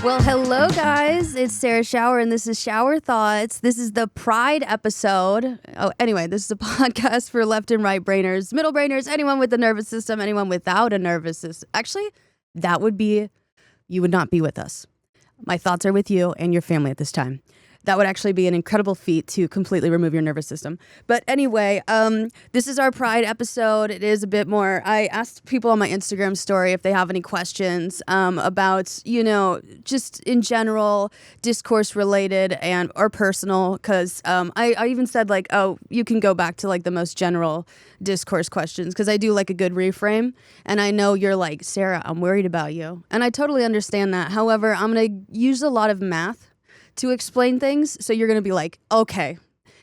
Well, hello, guys. It's Sarah Schauer, and this is Schauer Thoughts. This is the Pride episode. Oh, anyway, this is a podcast for left and right brainers, middle brainers, anyone with a nervous system, anyone without a nervous system. Actually, that would be, you would not be with us. My thoughts are with you and your family at this time. That would actually be an incredible feat to completely remove your nervous system. But anyway, this is our Pride episode. It is a bit more, I asked people on my Instagram story if they have any questions about, just in general, discourse related and or personal. Because I even said like, oh, you can go back to like the most general discourse questions. Because I do like a good reframe. And I know you're like, Sarah, I'm worried about you. And I totally understand that. However, I'm going to use a lot of math to explain things, so you're gonna be like, okay,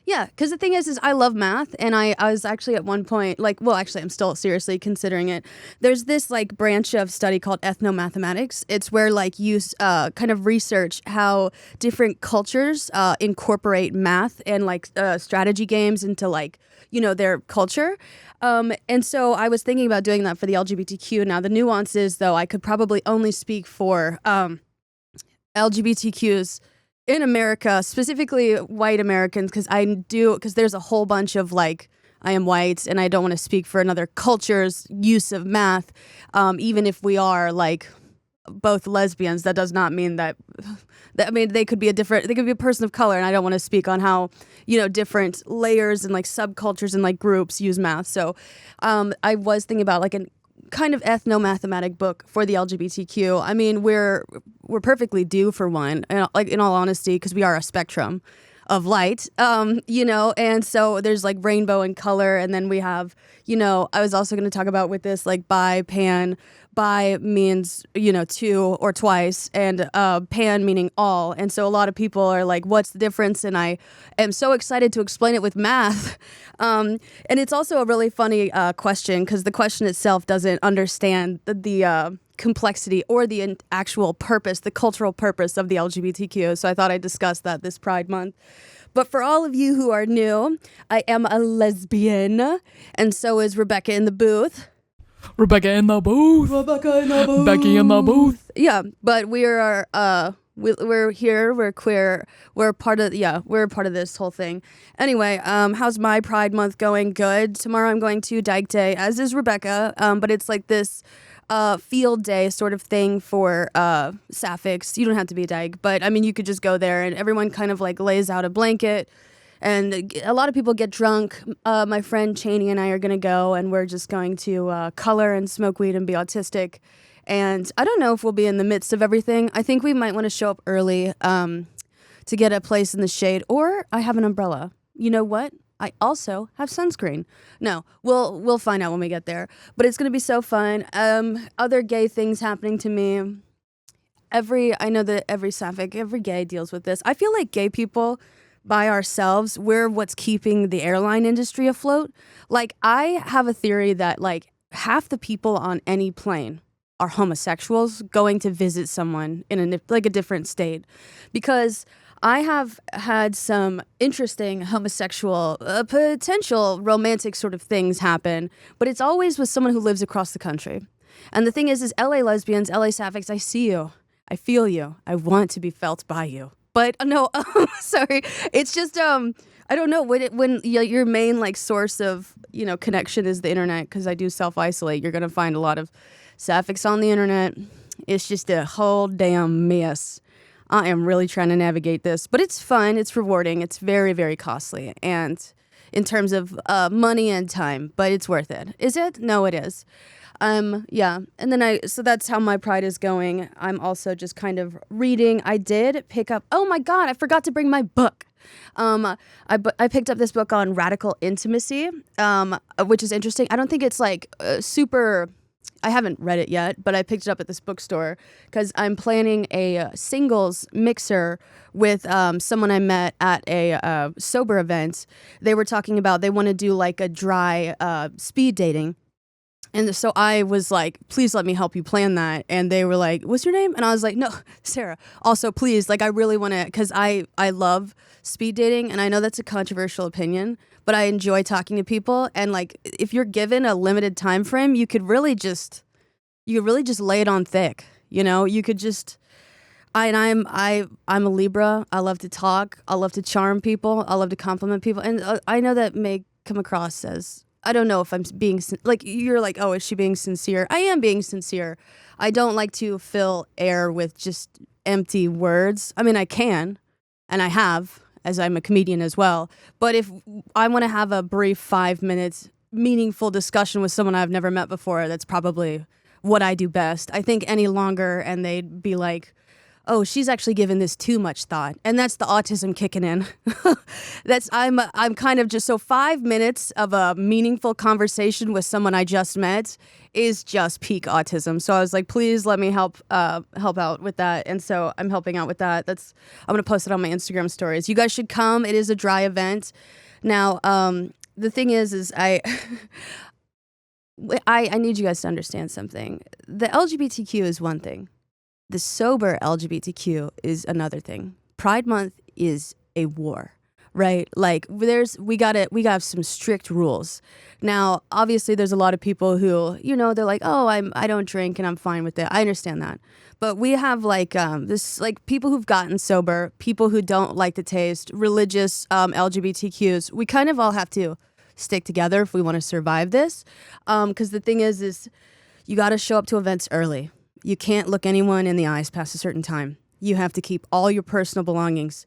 yeah, because the thing is I love math, and I was actually at one point I'm still seriously considering it. There's this like branch of study called ethnomathematics. It's where like you kind of research how different cultures incorporate math and like strategy games into like their culture. And so I was thinking about doing that for the LGBTQ. Now the nuance is though I could probably only speak for LGBTQs in America, specifically white Americans, because there's a whole bunch of like, I am white and I don't want to speak for another culture's use of math. Even if we are like both lesbians, that does not mean that I mean, they could be a person of color, and I don't want to speak on how, different layers and like subcultures and like groups use math. So I was thinking about like an kind of ethnomathematic book for the LGBTQ. I mean, we're perfectly due for one, like in all honesty, because we are a spectrum of light, and so there's like rainbow and color, and then we have, I was also going to talk about with this like bi, pan. Bi means, two or twice, and pan meaning all. And so a lot of people are like, what's the difference? And I am so excited to explain it with math. And it's also a really funny question, because the question itself doesn't understand the complexity or the actual purpose, the cultural purpose of the LGBTQ. So I thought I'd discuss that this Pride Month. But for all of you who are new, I am a lesbian, and so is Rebecca in the booth. Rebecca in the booth. Becky in the booth. Yeah, but we're here, we're queer, we're part of this whole thing. Anyway, how's my Pride Month going? Good. Tomorrow I'm going to Dyke Day, as is Rebecca, but it's like this field day sort of thing for sapphics. You don't have to be a dyke, but I mean, you could just go there and everyone kind of like lays out a blanket. And a lot of people get drunk. My friend Cheney and I are going to go, and we're just going to color and smoke weed and be autistic. And I don't know if we'll be in the midst of everything. I think we might want to show up early to get a place in the shade. Or I have an umbrella. You know what? I also have sunscreen. No, we'll find out when we get there. But it's going to be so fun. Other gay things happening to me. I know that every sapphic, every gay deals with this. I feel like gay people by ourselves, we're what's keeping the airline industry afloat. Like, I have a theory that like half the people on any plane are homosexuals going to visit someone in a different state, because I have had some interesting homosexual potential romantic sort of things happen, but it's always with someone who lives across the country. And the thing is LA lesbians, LA sapphics, I see you, I feel you, I want to be felt by you. But no, sorry. It's just I don't know when your main like source of connection is the internet, because I do self-isolate. You're gonna find a lot of sapphics on the internet. It's just a whole damn mess. I am really trying to navigate this, but it's fun. It's rewarding. It's very, very costly, and in terms of money and time, but it's worth it. Is it? No, it is. Yeah. And then so that's how my Pride is going. I'm also just kind of reading. I did pick up, oh my God, I forgot to bring my book. I picked up this book on radical intimacy, which is interesting. I don't think it's like super, I haven't read it yet, but I picked it up at this bookstore because I'm planning a singles mixer with someone I met at a sober event. They were talking about they want to do like a dry speed dating. And so I was like, please let me help you plan that. And they were like, what's your name? And I was like, no, Sarah. Also, please, like, I really want to, because I love speed dating. And I know that's a controversial opinion, but I enjoy talking to people. And like, if you're given a limited time frame, you could really just lay it on thick. You could just, I'm a Libra. I love to talk. I love to charm people. I love to compliment people. And I know that may come across as, I don't know if I'm being like, you're like, oh, is she being sincere? I am being sincere. I don't like to fill air with just empty words. I mean, I can, and I have, as I'm a comedian as well. But if I want to have a brief 5 minutes meaningful discussion with someone I've never met before, that's probably what I do best. I think any longer and they'd be like, oh, she's actually given this too much thought. And that's the autism kicking in. I'm kind of just, so 5 minutes of a meaningful conversation with someone I just met is just peak autism. So I was like, please let me help out with that. And so I'm helping out with that. I'm going to post it on my Instagram stories. You guys should come. It is a dry event. Now, the thing is I need you guys to understand something. The LGBTQ is one thing. The sober LGBTQ is another thing. Pride Month is a war, right? Like we got some strict rules. Now, obviously there's a lot of people who, they're like, "Oh, I don't drink and I'm fine with it." I understand that. But we have like this, like, people who've gotten sober, people who don't like the taste, religious LGBTQs. We kind of all have to stick together if we want to survive this. Because the thing is you got to show up to events early. You can't look anyone in the eyes past a certain time. You have to keep all your personal belongings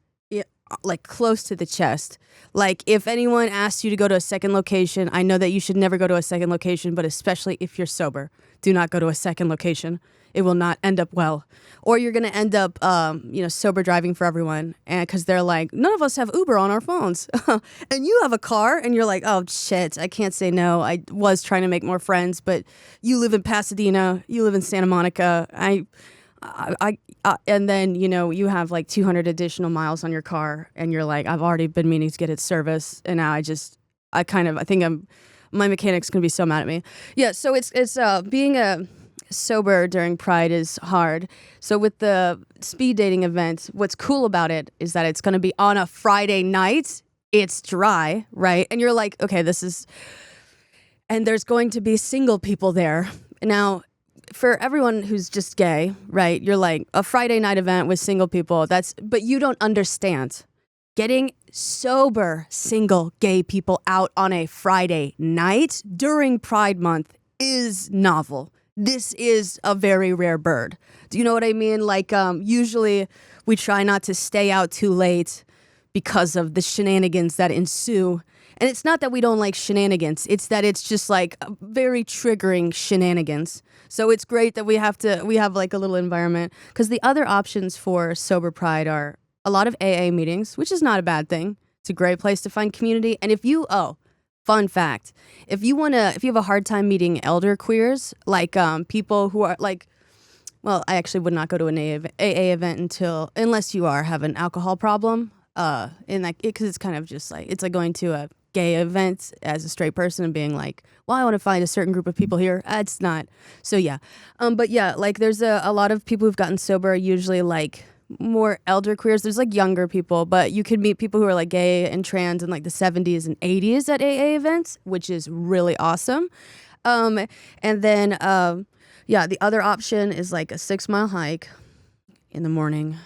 like close to the chest. Like if anyone asks you to go to a second location, I know that you should never go to a second location, but especially if you're sober, do not go to a second location. It will not end up well. Or you're going to end up, sober driving for everyone. And because they're like, none of us have Uber on our phones. And you have a car and you're like, oh shit, I can't say no. I was trying to make more friends, but you live in Pasadena, you live in Santa Monica. And then, you have like 200 additional miles on your car and you're like, I've already been meaning to get it serviced. And now my mechanic's going to be so mad at me. Yeah. So it's being a sober during Pride is hard. So with the speed dating event, what's cool about it is that it's going to be on a Friday night. It's dry, right? And you're like, okay, and there's going to be single people there. Now, for everyone who's just gay, right? You're like, a Friday night event with single people, but you don't understand. Getting sober single gay people out on a Friday night during Pride Month is novel. This is a very rare bird. Do you know what I mean? Like, usually we try not to stay out too late because of the shenanigans that ensue. And it's not that we don't like shenanigans. It's that it's just like very triggering shenanigans. So it's great that we have like a little environment. Because the other options for sober Pride are a lot of AA meetings, which is not a bad thing. It's a great place to find community. And fun fact, if you have a hard time meeting elder queers, like people who are like, well, I actually would not go to an AA event unless you have an alcohol problem. Because it's kind of just like, it's like going to a gay event as a straight person and being like, well, I want to find a certain group of people here. It's not. So yeah. But yeah, like there's a lot of people who've gotten sober, usually like more elder queers. There's like younger people, but you could meet people who are like gay and trans in like the 70s and 80s at AA events, which is really awesome. And then, the other option is like a 6-mile hike in the morning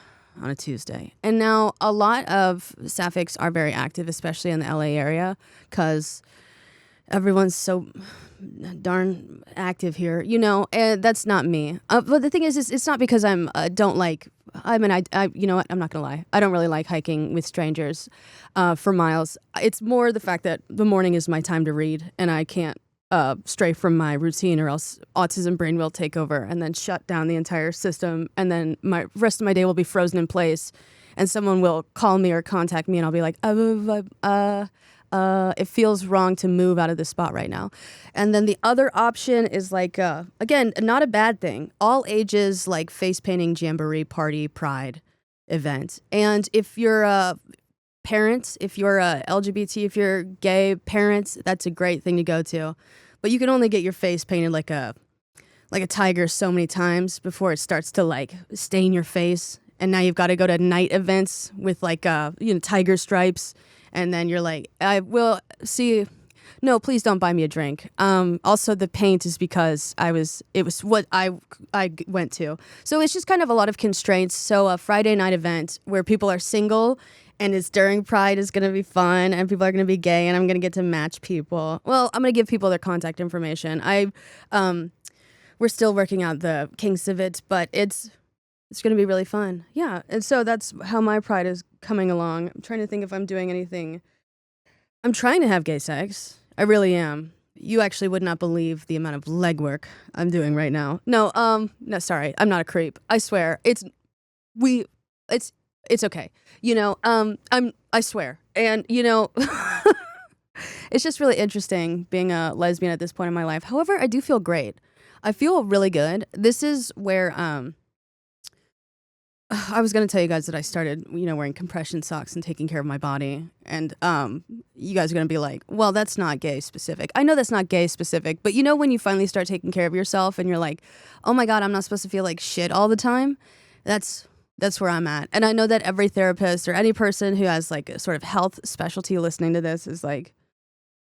on a Tuesday. And now a lot of sapphics are very active, especially in the LA area, because everyone's so darn active here, and that's not me. But the thing is it's not because I you know what, I'm not gonna lie. I don't really like hiking with strangers for miles. It's more the fact that the morning is my time to read and I can't stray from my routine or else autism brain will take over and then shut down the entire system, and then my rest of my day will be frozen in place and someone will call me or contact me and I'll be like, it feels wrong to move out of this spot right now. And then the other option is like, again, not a bad thing. All ages, like face painting, jamboree, party, pride event. And if you're parents, if you're LGBT, if you're gay parents, that's a great thing to go to. But you can only get your face painted like a tiger so many times before it starts to like stain your face. And now you've got to go to night events with like tiger stripes. And then you're like, I will see. No, please don't buy me a drink. Also, the paint is because it was what I went to. So it's just kind of a lot of constraints. So a Friday night event where people are single and it's during Pride is going to be fun and people are going to be gay and I'm going to get to match people. Well, I'm going to give people their contact information. We're still working out the kinks of it, but it's going to be really fun. Yeah. And so that's how my Pride is coming along. I'm trying to think if I'm doing anything. I'm trying to have gay sex. I really am. You actually would not believe the amount of legwork I'm doing right now. No, sorry. I'm not a creep. I swear. It's okay. I swear. And, it's just really interesting being a lesbian at this point in my life. However, I do feel great. I feel really good. This is where, I was going to tell you guys that I started, wearing compression socks and taking care of my body. And you guys are going to be like, well, that's not gay specific. I know that's not gay specific, but when you finally start taking care of yourself and you're like, oh my God, I'm not supposed to feel like shit all the time. That's where I'm at. And I know that every therapist or any person who has like a sort of health specialty listening to this is like,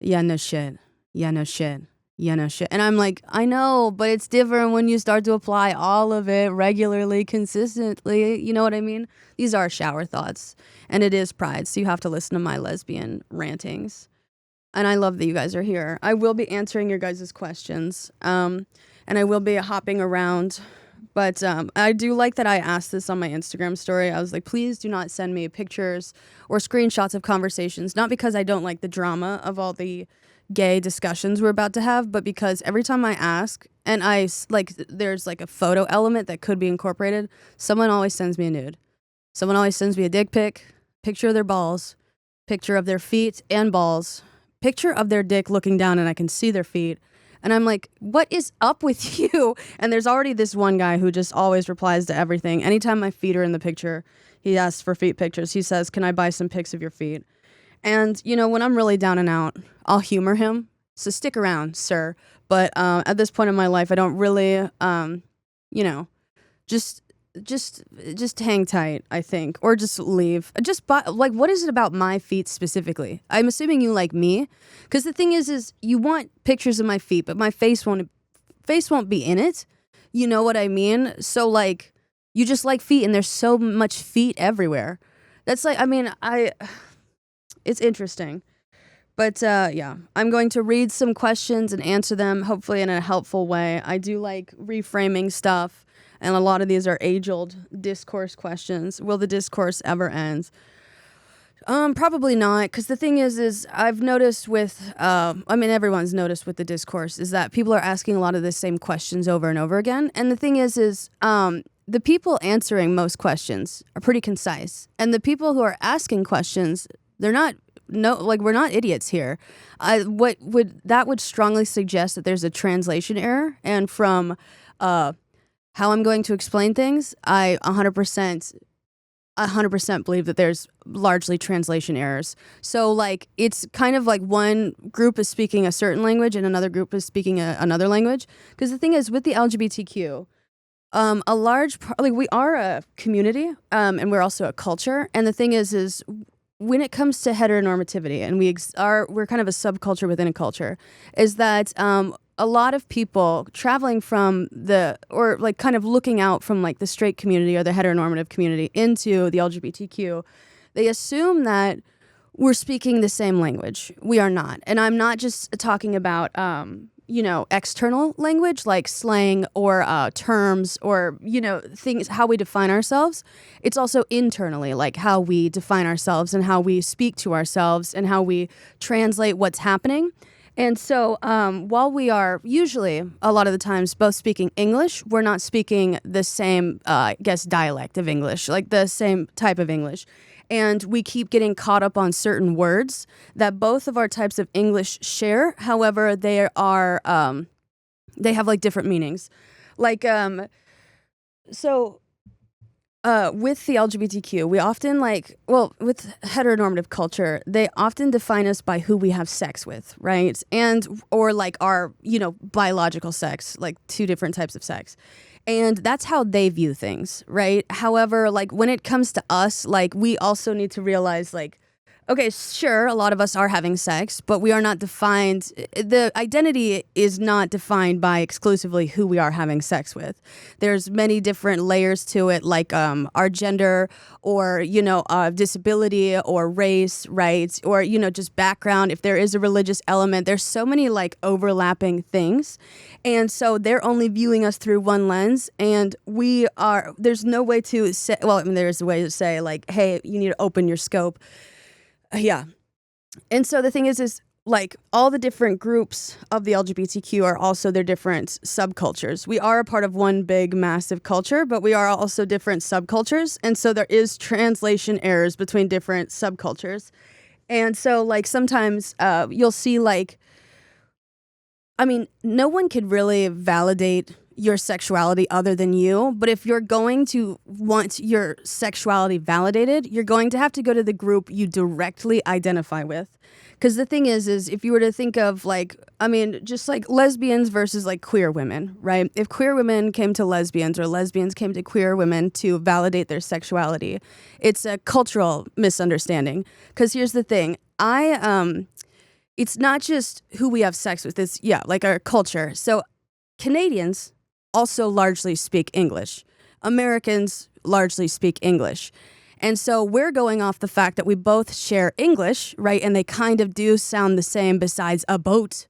yeah, no shit. Yeah, no shit. Yeah, no shit. And I'm like, I know, but it's different when you start to apply all of it regularly, consistently. You know what I mean? These are shower thoughts. And it is Pride, so you have to listen to my lesbian rantings. And I love that you guys are here. I will be answering your guys' questions. And I will be hopping around. But I do like that I asked this on my Instagram story. I was like, please do not send me pictures or screenshots of conversations. Not because I don't like the drama of all the gay discussions we're about to have, but because every time I ask and there's like a photo element that could be incorporated, someone always sends me a nude. Someone always sends me a dick pic, picture of their balls, picture of their feet and balls, picture of their dick looking down and I can see their feet. And I'm like, what is up with you? And there's already this one guy who just always replies to everything. Anytime my feet are in the picture, he asks for feet pictures. He says, can I buy some pics of your feet? And, when I'm really down and out, I'll humor him. So stick around, sir. But at this point in my life, I don't really, just hang tight, I think. Or just leave. What is it about my feet specifically? I'm assuming you like me. Because the thing is you want pictures of my feet, but my face won't be in it. You know what I mean? So, you just like feet, and there's so much feet everywhere. That's it's interesting. But yeah, I'm going to read some questions and answer them, hopefully in a helpful way. I do like reframing stuff, and a lot of these are age-old discourse questions. Will the discourse ever end? Probably not, because the thing is I've noticed with, everyone's noticed with the discourse, is that people are asking a lot of the same questions over and over again. And the thing is the people answering most questions are pretty concise. And the people who are asking questions, we're not idiots here. That would strongly suggest that there's a translation error. And from how I'm going to explain things, I 100% believe that there's largely translation errors. So it's kind of like one group is speaking a certain language and another group is speaking another language. Because the thing is with the LGBTQ, we are a community and we're also a culture. And the thing is when it comes to heteronormativity, and we're kind of a subculture within a culture, is that a lot of people traveling from kind of looking out from the straight community or the heteronormative community into the LGBTQ, they assume that we're speaking the same language. We are not. And I'm not just talking about external language like slang or terms or, things, how we define ourselves. It's also internally, like how we define ourselves and how we speak to ourselves and how we translate what's happening. And so while we are usually, a lot of the times, both speaking English, we're not speaking the same, dialect of English, like the same type of English. And we keep getting caught up on certain words that both of our types of English share. However, they have different meanings. With the LGBTQ, we often with heteronormative culture, they often define us by who we have sex with, right? Or our, biological sex, like two different types of sex. And that's how they view things, right? However, when it comes to us, we also need to realize, Okay, sure, a lot of us are having sex, but we are not defined. The identity is not defined by exclusively who we are having sex with. There's many different layers to it, like our gender, or disability, or race, right, or just background. If there is a religious element, there's so many like overlapping things, and so they're only viewing us through one lens, and we are. There's no way to say. Well, I mean, there's a way to say like, hey, you need to open your scope. Yeah. And so the thing is like all the different groups of the LGBTQ are also their different subcultures. We are a part of one big, massive culture, but we are also different subcultures. And so there is translation errors between different subcultures. And so like sometimes you'll see like, I mean, no one could really validate your sexuality other than you. But if you're going to want your sexuality validated, you're going to have to go to the group you directly identify with. Because the thing is if you were to think of like, I mean, just like lesbians versus like queer women, right? If queer women came to lesbians or lesbians came to queer women to validate their sexuality, it's a cultural misunderstanding. Because here's the thing, it's not just who we have sex with, it's, like our culture. So Canadians also largely speak English. Americans largely speak English. And so we're going off the fact that we both share English, right? And they kind of do sound the same besides a boat,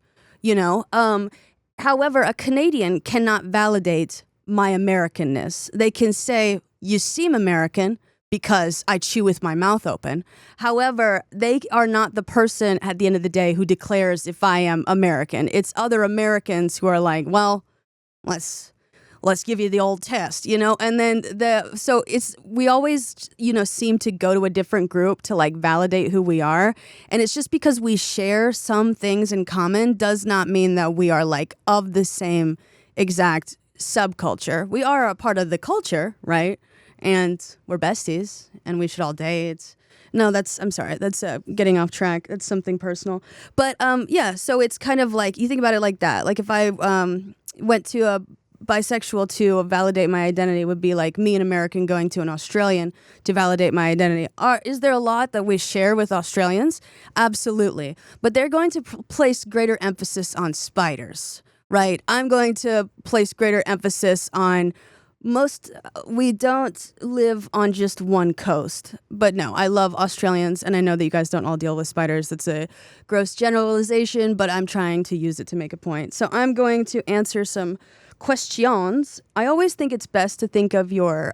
However, a Canadian cannot validate my Americanness. They can say, you seem American because I chew with my mouth open. However, they are not the person at the end of the day who declares if I am American. It's other Americans who are like, well, let's give you the old test, and then we always, seem to go to a different group to like validate who we are. And it's just because we share some things in common does not mean that we are like of the same exact subculture. We are a part of the culture, right? And we're besties and we should all date. No, I'm sorry. That's getting off track. That's something personal. But so it's kind of like, you think about it like that. Like if I went to a bisexual to validate my identity would be like me, an American, going to an Australian to validate my identity. Is there a lot that we share with Australians? Absolutely. But they're going to place greater emphasis on spiders, right? I'm going to place greater emphasis on we don't live on just one coast. But no, I love Australians, and I know that you guys don't all deal with spiders. That's a gross generalization, but I'm trying to use it to make a point. So I'm going to answer some questions. I always think it's best to think of your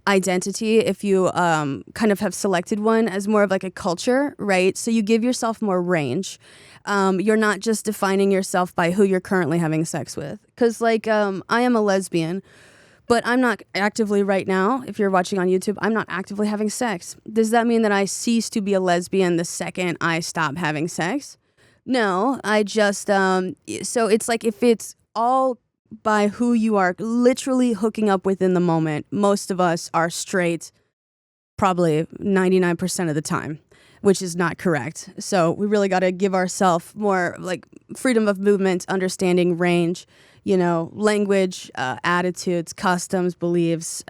identity, if you kind of have selected one, as more of like a culture, right? So you give yourself more range. You're not just defining yourself by who you're currently having sex with. Because like I am a lesbian, but I'm not actively right now, if you're watching on YouTube, I'm not actively having sex. Does that mean that I cease to be a lesbian the second I stop having sex? No, I just, so it's like if it's all by who you are literally hooking up with in the moment, most of us are straight probably 99% of the time, which is not correct. So we really got to give ourselves more like freedom of movement, understanding, range, language, attitudes, customs, beliefs,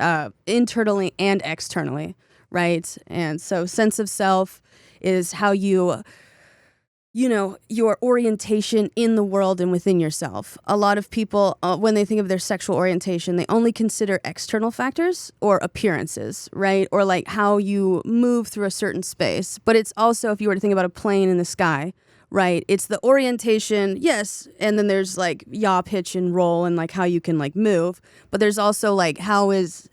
internally and externally, right? And so sense of self is how your orientation in the world and within yourself. A lot of people, when they think of their sexual orientation, they only consider external factors or appearances, right? Or like how you move through a certain space. But it's also, if you were to think about a plane in the sky, right? It's the orientation, yes, and then there's like yaw, pitch, and roll, and like how you can like move. But there's also like how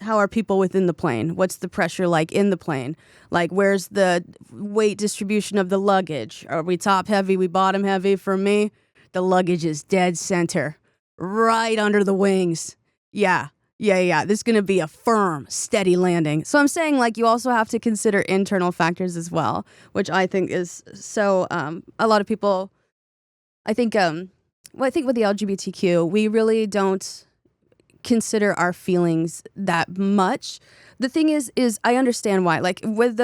are people within the plane? What's the pressure like in the plane? Like where's the weight distribution of the luggage? Are we top heavy? We bottom heavy? For me, the luggage is dead center, right under the wings. Yeah. This is going to be a firm, steady landing. So I'm saying like you also have to consider internal factors as well, which I think is so, a lot of people, I think with the LGBTQ, we really don't consider our feelings that much. The thing is I understand why. Like with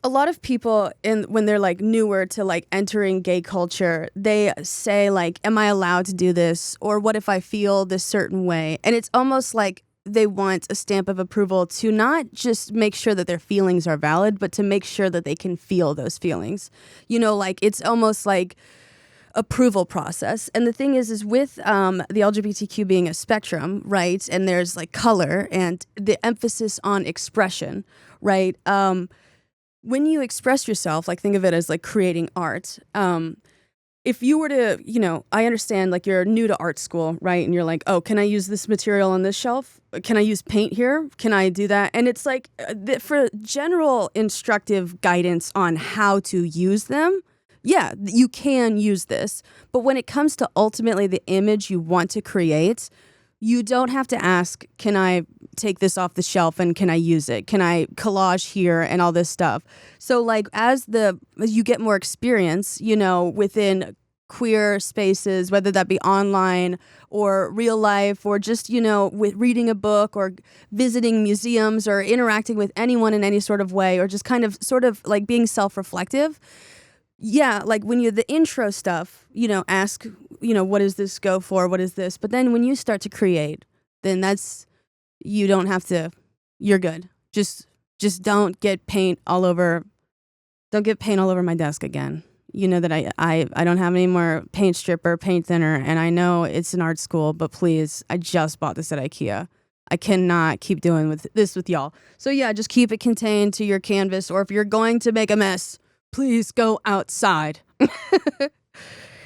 a lot of people when they're like newer to like entering gay culture, they say like, am I allowed to do this? Or what if I feel this certain way? And it's almost like they want a stamp of approval to not just make sure that their feelings are valid, but to make sure that they can feel those feelings. You know, like it's almost like approval process. And the thing is with the LGBTQ being a spectrum, right? And there's like color and the emphasis on expression, right? When you express yourself, like think of it as like creating art. If you were to, you know, I understand like you're new to art school, right? And you're like, oh, can I use this material on this shelf? Can I use paint here? Can I do that? And it's like for general instructive guidance on how to use them, yeah, you can use this. But when it comes to ultimately the image you want to create, you don't have to ask, can I take this off the shelf and can I use it? Can I collage here and all this stuff? So like as you get more experience, you know, within queer spaces, whether that be online or real life or just, you know, with reading a book or visiting museums or interacting with anyone in any sort of way or just kind of sort of like being self-reflective. Yeah, like when you're the intro stuff, you know, ask, you know, what does this go for? What is this? But then when you start to create, then you don't have to, you're good. Just don't get paint all over my desk again. You know that I don't have any more paint stripper, paint thinner, and I know it's an art school, but please, I just bought this at IKEA. I cannot keep doing this with y'all. So yeah, just keep it contained to your canvas, or if you're going to make a mess, please go outside.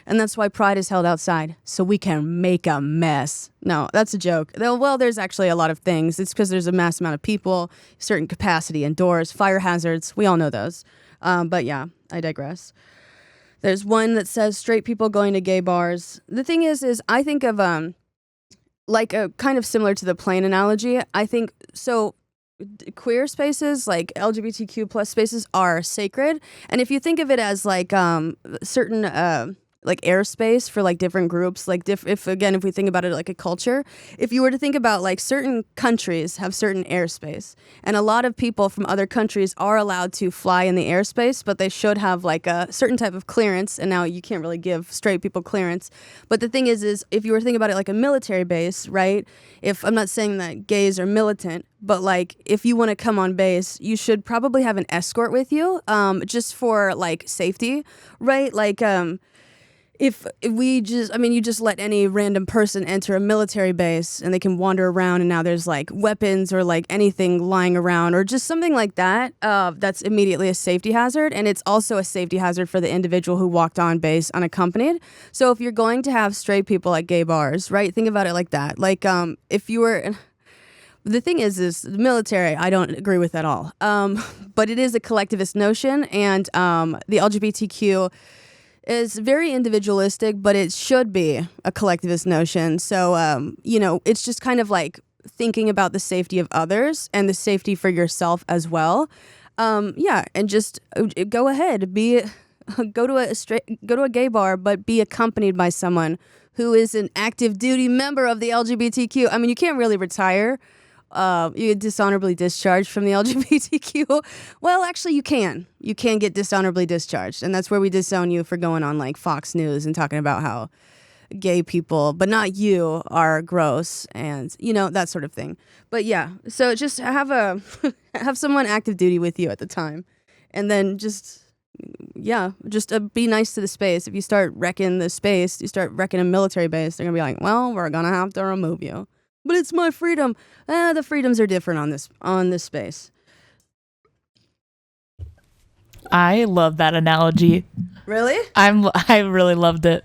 And that's why Pride is held outside, so we can make a mess. No, that's a joke. Well, there's actually a lot of things. It's because there's a mass amount of people, certain capacity indoors, fire hazards. We all know those. But yeah, I digress. There's one that says straight people going to gay bars. The thing is I think of like a kind of similar to the plane analogy. I think so. Queer spaces, like LGBTQ plus spaces, are sacred, and if you think of it as like certain like airspace for like different groups, like if we think about it like a culture, if you were to think about like certain countries have certain airspace, and a lot of people from other countries are allowed to fly in the airspace, but they should have like a certain type of clearance, and now you can't really give straight people clearance. But the thing is if you were thinking about it like a military base, right? If I'm not saying that gays are militant, but like if you want to come on base, you should probably have an escort with you, just for like safety, right? Like if we just, I mean, you just let any random person enter a military base and they can wander around and now there's like weapons or like anything lying around or just something like that, that's immediately a safety hazard. And it's also a safety hazard for the individual who walked on base unaccompanied. So if you're going to have straight people at gay bars, right, think about it like that. Like if you were... The thing is the military, I don't agree with at all. But it is a collectivist notion, and the LGBTQ is very individualistic, but it should be a collectivist notion. So, you know, it's just kind of like thinking about the safety of others and the safety for yourself as well. Yeah, and just go ahead, go to a gay bar, but be accompanied by someone who is an active duty member of the LGBTQ. I mean, you can't really retire. You get dishonorably discharged from the LGBTQ. Well, actually, you can. You can get dishonorably discharged. And that's where we disown you for going on like Fox News and talking about how gay people, but not you, are gross and, you know, that sort of thing. But yeah, so just have someone active duty with you at the time. And then just be nice to the space. If you start wrecking the space, you start wrecking a military base, they're going to be like, well, we're going to have to remove you. But it's my freedom. The freedoms are different on this space. I love that analogy. Really? I really loved it.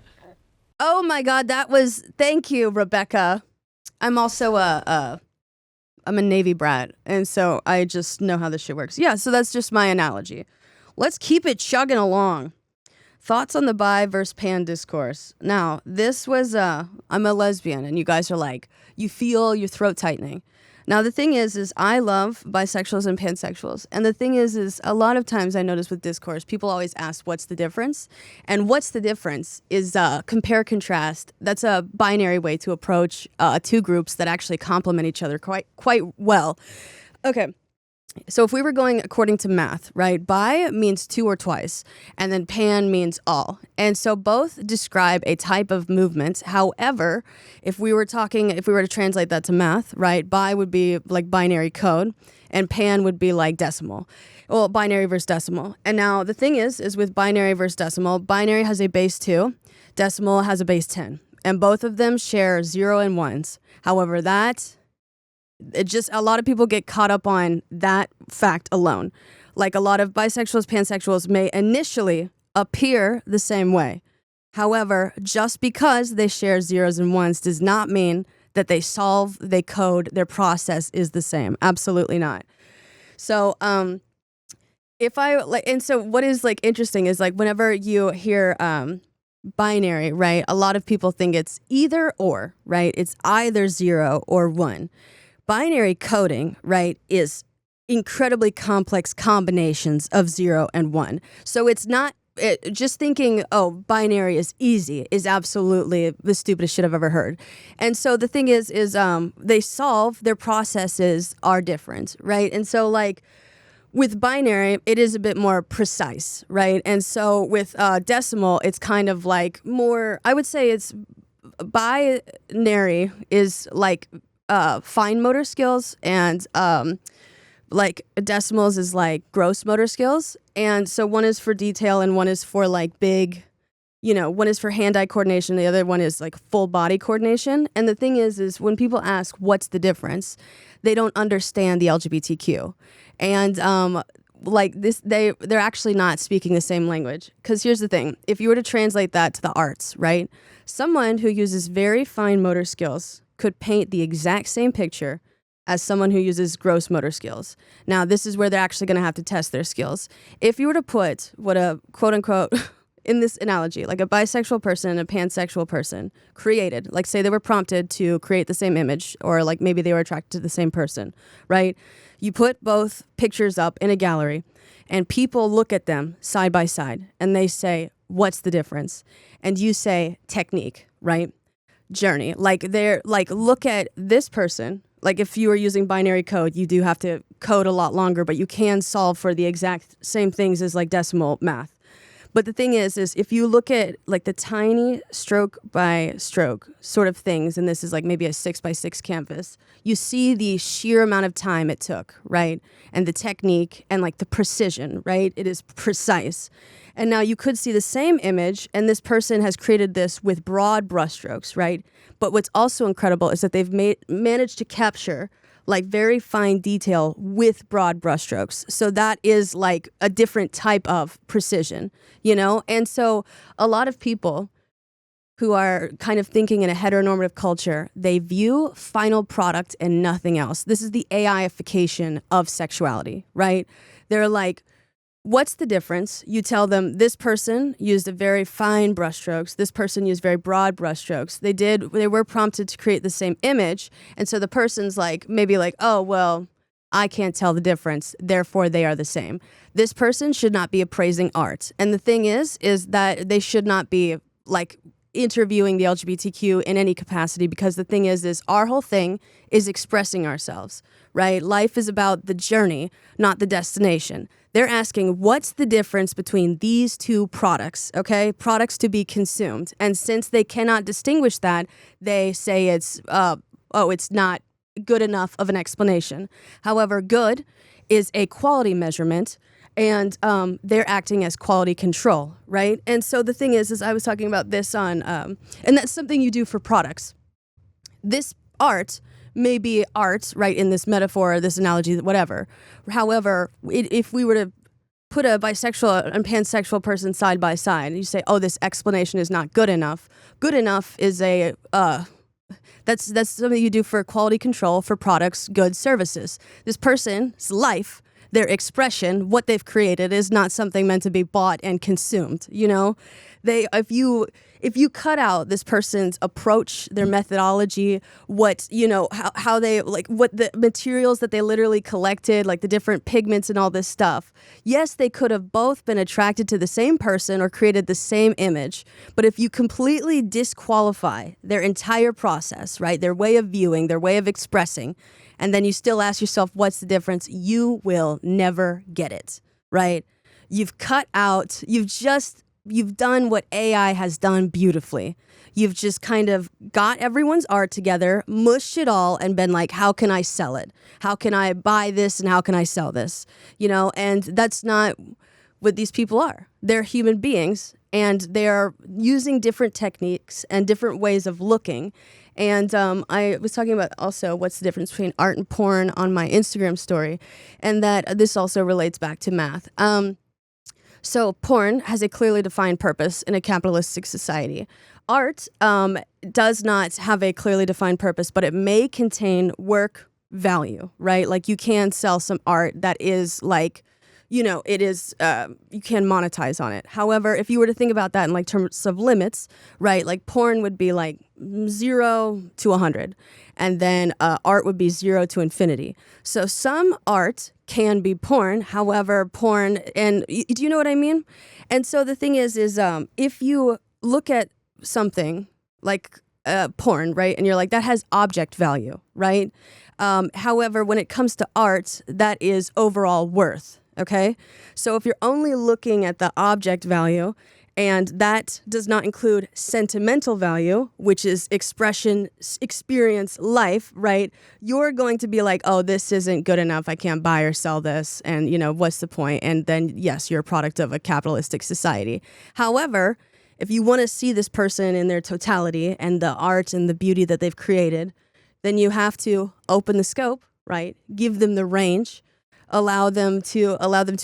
Oh my God, thank you, Rebecca. I'm also I'm a Navy brat, and so I just know how this shit works. Yeah, so that's just my analogy. Let's keep it chugging along. Thoughts on the bi versus pan discourse. Now, this was, I'm a lesbian, and you guys are like, you feel your throat tightening. Now, the thing is I love bisexuals and pansexuals. And the thing is a lot of times I notice with discourse, people always ask, what's the difference? And what's the difference is compare, contrast. That's a binary way to approach two groups that actually complement each other quite well. Okay. So if we were going according to math, right, bi means two or twice, and then pan means all. And so both describe a type of movement. However, if we were to translate that to math, right, bi would be like binary code, and pan would be like decimal. Well, binary versus decimal. And now the thing is with binary versus decimal, binary has a base 2, decimal has a base 10, and both of them share 0 and 1s. However, a lot of people get caught up on that fact alone. Like a lot of bisexuals, pansexuals may initially appear the same way. However, just because they share 0s and 1s does not mean that they code, their process is the same. Absolutely not. So, what is like interesting is like whenever you hear binary, right? A lot of people think it's either or, right? It's either 0 or 1. Binary coding, right, is incredibly complex combinations of 0 and 1. So it's not just thinking, oh, binary is easy is absolutely the stupidest shit I've ever heard. And so the thing is their processes are different, right? And so like with binary, it is a bit more precise, right? And so with decimal, it's kind of like more, I would say it's binary is like fine motor skills, and like decimals is like gross motor skills. And so one is for detail and one is for like big, one is for hand-eye coordination. The other one is like full body coordination. And the thing is when people ask what's the difference, they don't understand the LGBTQ. And like this, they're actually not speaking the same language. Because here's the thing. If you were to translate that to the arts, right? Someone who uses very fine motor skills could paint the exact same picture as someone who uses gross motor skills. Now, this is where they're actually going to have to test their skills. If you were to put what a quote-unquote, in this analogy, like a bisexual person and a pansexual person created, like say they were prompted to create the same image, or like maybe they were attracted to the same person, right? You put both pictures up in a gallery, and people look at them side by side, and they say, what's the difference? And you say, technique, right? Journey. Like look at this person. Like if you are using binary code, you do have to code a lot longer, but you can solve for the exact same things as like decimal math. But the thing is if you look at like the tiny stroke by stroke sort of things, and this is like maybe a 6x6 canvas, you see the sheer amount of time it took, right? And the technique and like the precision, right? It is precise. And now you could see the same image, and this person has created this with broad brushstrokes, right? But what's also incredible is that they've managed to capture like very fine detail with broad brushstrokes. So that is like a different type of precision, And so a lot of people who are kind of thinking in a heteronormative culture, they view final product and nothing else. This is the AIification of sexuality, right? They're like, what's the difference? You tell them this person used a very fine brushstrokes. This person used very broad brushstrokes. They were prompted to create the same image. And so the person's like, maybe like, oh, well, I can't tell the difference. Therefore, they are the same. This person should not be appraising art. And the thing is that they should not be like interviewing the LGBTQ in any capacity, because the thing is our whole thing is expressing ourselves, right? Life is about the journey, not the destination. They're asking, what's the difference between these two products, okay? Products to be consumed. And since they cannot distinguish that, they say it's not good enough of an explanation. However, good is a quality measurement, and they're acting as quality control, right? And so the thing is I was talking about this on, and that's something you do for products. This art may be art, right, in this metaphor, this analogy, whatever. However, if we were to put a bisexual and pansexual person side by side, and you say, oh, this explanation is not good enough. Good enough is that's something you do for quality control for products, goods, services. This person's life, their expression, what they've created is not something meant to be bought and consumed, If you cut out this person's approach, their methodology, what, how they, like, what the materials that they literally collected, like the different pigments and all this stuff, yes, they could have both been attracted to the same person or created the same image. But if you completely disqualify their entire process, right, their way of viewing, their way of expressing, and then you still ask yourself, what's the difference? You will never get it, right? You've cut out, you've done what AI has done beautifully. You've just kind of got everyone's art together, mushed it all, and been like, how can I sell it? How can I buy this and how can I sell this? And that's not what these people are. They're human beings, and they're using different techniques and different ways of looking. And I was talking about also what's the difference between art and porn on my Instagram story, and that this also relates back to math. So porn has a clearly defined purpose in a capitalistic society. Art does not have a clearly defined purpose, but it may contain work value, right? Like you can sell some art that is like, it is, you can monetize on it. However, if you were to think about that in like terms of limits, right? Like porn would be like 0 to 100. And then art would be 0 to infinity. So some art can be porn. However, porn, and do you know what I mean? And so the thing is if you look at something like porn, right? And you're like, that has object value, right? However, when it comes to art, that is overall worth. Okay, so if you're only looking at the object value, and that does not include sentimental value, which is expression, experience, life, right? You're going to be like, oh, this isn't good enough. I can't buy or sell this. And, what's the point? And then, yes, you're a product of a capitalistic society. However, if you want to see this person in their totality and the art and the beauty that they've created, then you have to open the scope, right? Give them the range. Allow them to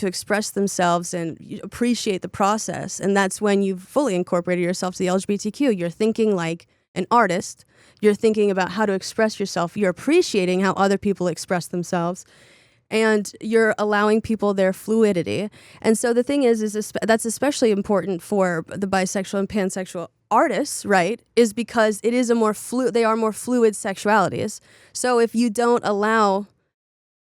express themselves and appreciate the process. And that's when you've fully incorporated yourself to the LGBTQ. You're thinking like an artist. You're thinking about how to express yourself. You're appreciating how other people express themselves. And you're allowing people their fluidity. And so the thing is that's especially important for the bisexual and pansexual artists, right? Is because it is they are more fluid sexualities. So if you don't allow...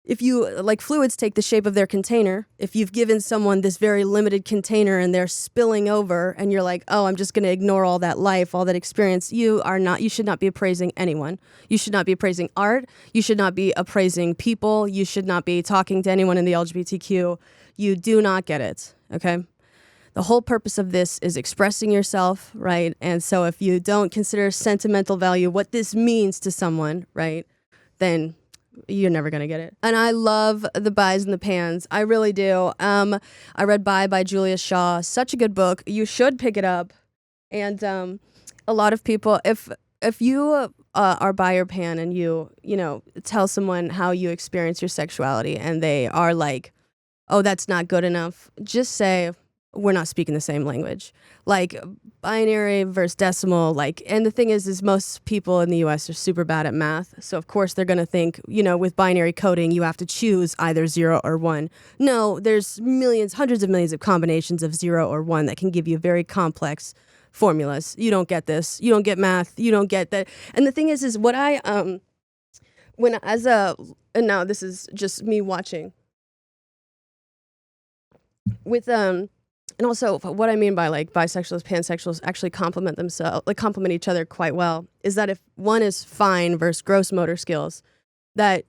If you, like, fluids take the shape of their container, if you've given someone this very limited container and they're spilling over and you're like, oh, I'm just going to ignore all that life, all that experience, you should not be appraising anyone. You should not be appraising art. You should not be appraising people. You should not be talking to anyone in the LGBTQ. You do not get it, okay? The whole purpose of this is expressing yourself, right? And so if you don't consider sentimental value, what this means to someone, right, then... you're never going to get it. And I love the Bis and the Pans. I really do. I read by Julia Shaw. Such a good book. You should pick it up. And a lot of people, if you are bi or pan and you tell someone how you experience your sexuality and they are like, oh, that's not good enough, just say, we're not speaking the same language. Like binary versus decimal, and the thing is most people in the US are super bad at math. So of course they're going to think, with binary coding, you have to choose either 0 or 1. No, there's hundreds of millions of combinations of 0 or 1 that can give you very complex formulas. You don't get this. You don't get math. You don't get that. And the thing is what I, and now this is just me watching with, and also, what I mean by bisexuals, pansexuals actually complement each other quite well is that if one is fine versus gross motor skills, that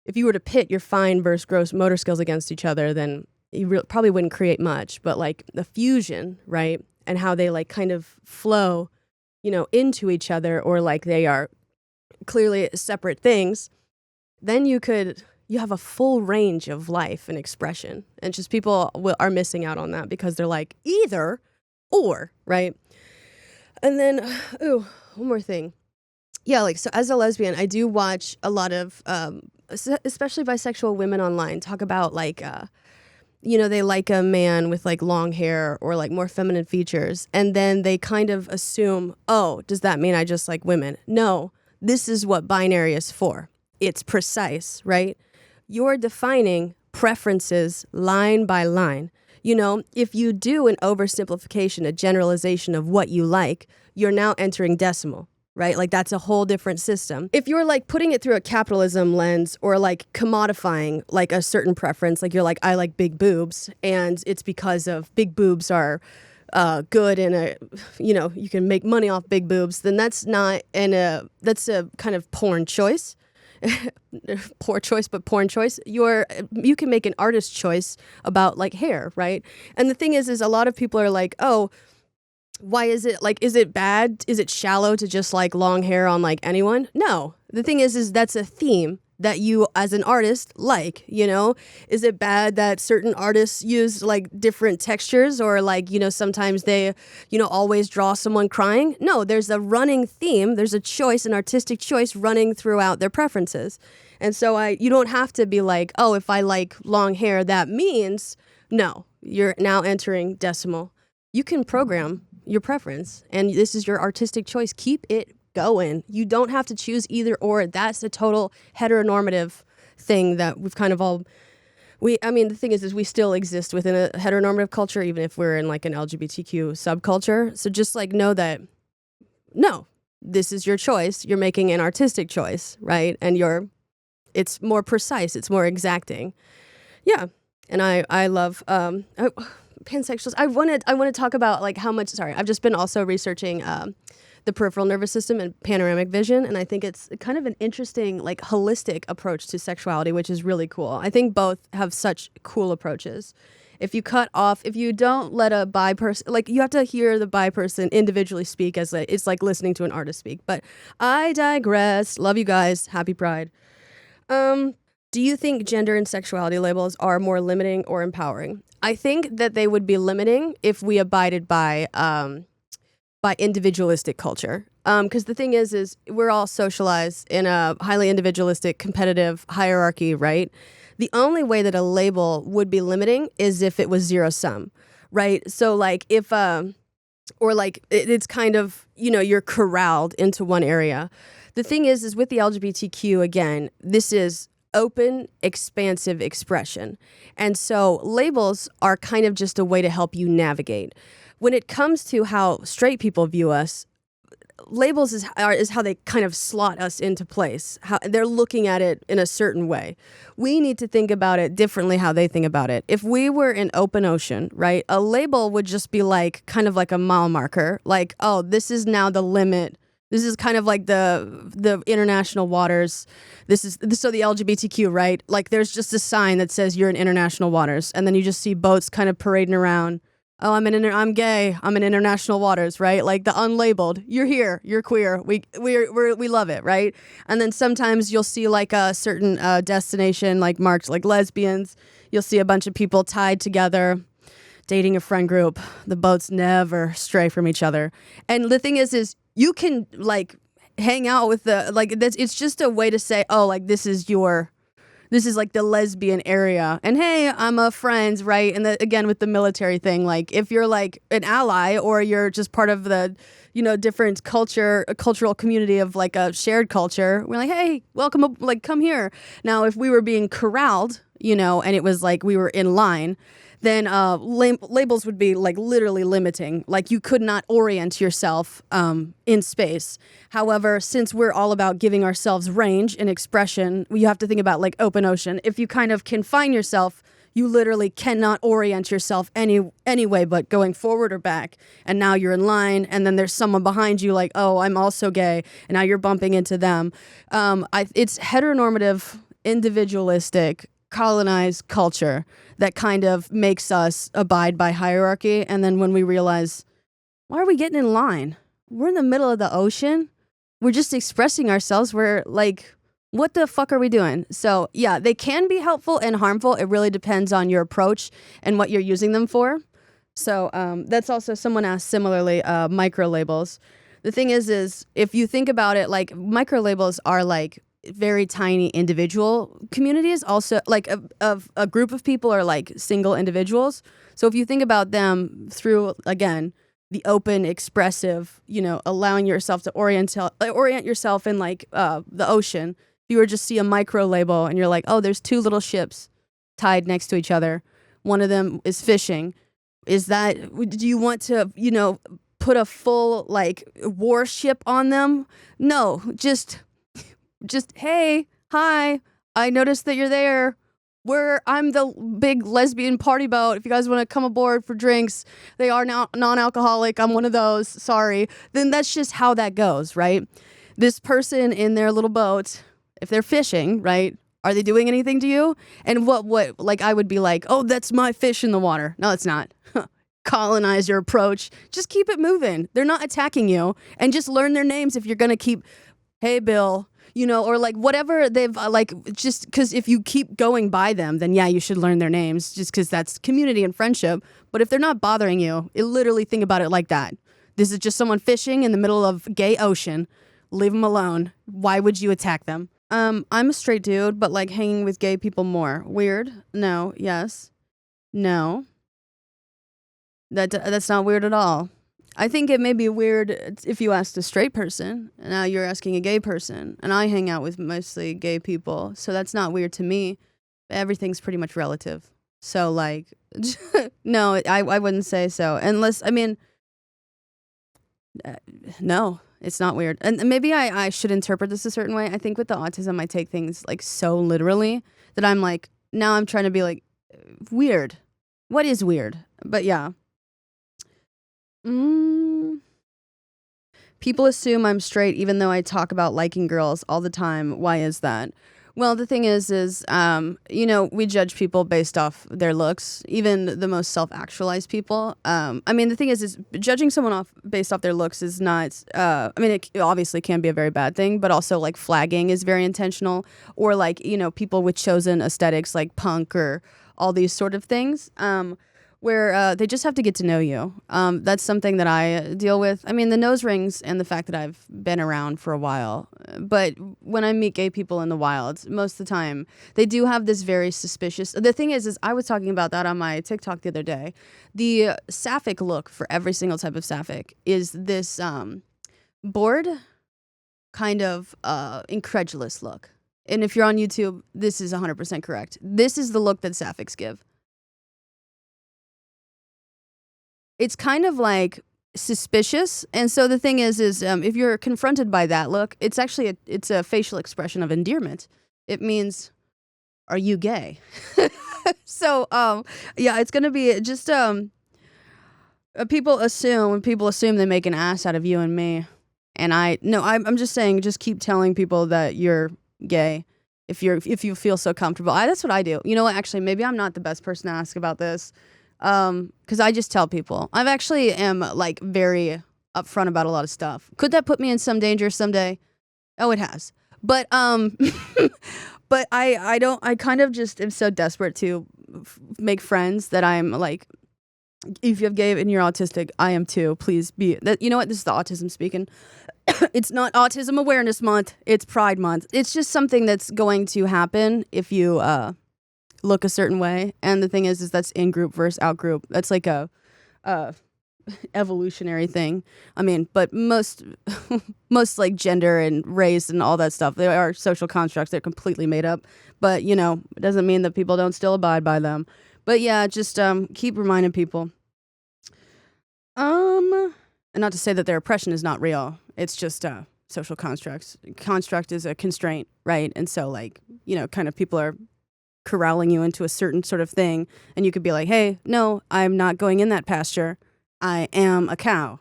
if you were to pit your fine versus gross motor skills against each other, then you probably wouldn't create much. But the fusion, right, and how they kind of flow, into each other, or they are clearly separate things, then you have a full range of life and expression. And just people are missing out on that because they're like, either or, right? And then, one more thing. Yeah, so as a lesbian, I do watch a lot of, especially bisexual women online, talk about they like a man with long hair or more feminine features. And then they kind of assume, oh, does that mean I just like women? No, this is what binary is for. It's precise, right? You're defining preferences line by line. You know, if you do an oversimplification, a generalization of what you like, you're now entering decimal, right? Like that's a whole different system. If you're like putting it through a capitalism lens or like commodifying like a certain preference, like you're like, I like big boobs and it's because of big boobs are good and you can make money off big boobs, then that's not that's a kind of porn choice. Poor choice, but porn choice. You can make an artist choice about like hair, right? And the thing is a lot of people are like, oh, why is it bad? Is it shallow to just like long hair on like anyone? No. The thing is that's a theme that you as an artist like, you know? Is it bad that certain artists use like different textures or like, sometimes they, always draw someone crying? No, there's a running theme. There's a choice, an artistic choice running throughout their preferences. And so you don't have to be like, oh, if I like long hair, that means no, you're now entering decimal. You can program your preference and this is your artistic choice. Keep it going. You don't have to choose either or. That's a total heteronormative thing that we've kind of all the thing is we still exist within a heteronormative culture, even if we're in like an LGBTQ subculture. So just like know that no, this is your choice. You're making an artistic choice, right? And it's more precise, it's more exacting. Yeah. And I love pansexuals. I want to talk about like how much I've just been also researching the peripheral nervous system and panoramic vision. And I think it's kind of an interesting, like holistic approach to sexuality, which is really cool. I think both have such cool approaches. If you don't let a bi person, like you have to hear the bi person individually speak as it's like listening to an artist speak. But I digress. Love you guys. Happy Pride. Do you think gender and sexuality labels are more limiting or empowering? I think that they would be limiting if we abided by individualistic culture. Because the thing is we're all socialized in a highly individualistic, competitive hierarchy, right? The only way that a label would be limiting is if it was zero sum, right? So like if, or like it's kind of, you're corralled into one area. The thing is with the LGBTQ, again, this is open, expansive expression. And so labels are kind of just a way to help you navigate. When it comes to how straight people view us, labels is how they kind of slot us into place. How they're looking at it in a certain way. We need to think about it differently how they think about it. If we were in open ocean, right, a label would just be like kind of like a mile marker. Like, oh, this is now the limit. This is kind of like the international waters. So the LGBTQ, right? Like there's just a sign that says you're in international waters. And then you just see boats kind of parading around. Oh, I'm gay. I'm in international waters, right? Like the unlabeled. You're here. You're queer. We love it, right? And then sometimes you'll see like a certain destination like marked like lesbians. You'll see a bunch of people tied together, dating a friend group. The boats never stray from each other. And the thing is you can like hang out with it's just a way to say, oh, like this is like the lesbian area. And hey, I'm a friend, right? And again, with the military thing, like if you're like an ally or you're just part of the, different cultural community of like a shared culture, we're like, hey, welcome up, like come here. Now, if we were being corralled, and it was like we were in line, then labels would be like literally limiting. Like you could not orient yourself in space. However, since we're all about giving ourselves range and expression, you have to think about like open ocean. If you kind of confine yourself, you literally cannot orient yourself any way but going forward or back. And now you're in line and then there's someone behind you like, oh, I'm also gay. And now you're bumping into them. It's heteronormative, individualistic, colonized culture that kind of makes us abide by hierarchy. And then when we realize, why are we getting in line? We're in the middle of the ocean. We're just expressing ourselves. We're like, what the fuck are we doing? So yeah, they can be helpful and harmful. It really depends on your approach and what you're using them for. So that's also, someone asked similarly, micro labels. The thing is if you think about it, like micro labels are like very tiny individual communities, also like a group of people are like single individuals. So if you think about them through, again, the open, expressive, allowing yourself to orient yourself in like the ocean. If you were just see a micro label and you're like, oh, there's two little ships tied next to each other. One of them is fishing. Is that, do you want to, put a full like warship on them? No, just hey, hi, I noticed that you're there. I'm the big lesbian party boat. If you guys want to come aboard for drinks, they are now non-alcoholic. I'm one of those. Sorry. Then that's just how that goes, right? This person in their little boat, if they're fishing, right? Are they doing anything to you? And what like I would be like, oh, that's my fish in the water. No, it's not. Colonizer approach. Just keep it moving. They're not attacking you. And just learn their names if you're going to keep, hey, Bill. Or like whatever they've like, just because if you keep going by them, then yeah, you should learn their names just because that's community and friendship. But if they're not bothering you, literally think about it like that. This is just someone fishing in the middle of gay ocean. Leave them alone. Why would you attack them? I'm a straight dude, but like hanging with gay people more. Weird? No. Yes. No. That's not weird at all. I think it may be weird if you asked a straight person, and now you're asking a gay person, and I hang out with mostly gay people, so that's not weird to me. Everything's pretty much relative. So, like, no, I wouldn't say so. Unless, no, it's not weird. And maybe I should interpret this a certain way. I think with the autism, I take things, like, so literally that I'm like, now I'm trying to be like, weird. What is weird? But yeah. People assume I'm straight even though I talk about liking girls all the time. Why is that? Well, the thing is we judge people based off their looks, even the most self-actualized people. The thing is judging someone based off their looks is not, it obviously can be a very bad thing, but also like flagging is very intentional, or like, people with chosen aesthetics like punk or all these sort of things. Where they just have to get to know you. That's something that I deal with. The nose rings and the fact that I've been around for a while. But when I meet gay people in the wild, most of the time, they do have this very suspicious... The thing is I was talking about that on my TikTok the other day. The sapphic look for every single type of sapphic is this bored, kind of incredulous look. And if you're on YouTube, this is 100% correct. This is the look that sapphics give. It's kind of like suspicious. And so the thing is if you're confronted by that look, it's actually it's a facial expression of endearment. It means, are you gay? So, it's going to be just, people assume they make an ass out of you and me. And I'm just saying, just keep telling people that you're gay if you feel so comfortable. That's what I do. You know what? Actually, maybe I'm not the best person to ask about this. Because I just tell people. I actually am like very upfront about a lot of stuff. Could that put me in some danger someday? Oh, it has. But but I kind of just am so desperate to make friends that I'm like, if you have gay and you're autistic, I am too. Please be that. You know what? This is the autism speaking. It's not Autism Awareness Month. It's Pride Month. It's just something that's going to happen if you look a certain way. And the thing is that's in group versus out group. That's like a evolutionary thing. But most like gender and race and all that stuff, they are social constructs. They're completely made up. But it doesn't mean that people don't still abide by them. But yeah, just keep reminding people. And not to say that their oppression is not real. It's just social constructs. Construct is a constraint, right? And so kind of people are corralling you into a certain sort of thing, and you could be like, hey, no, I'm not going in that pasture. I am a cow.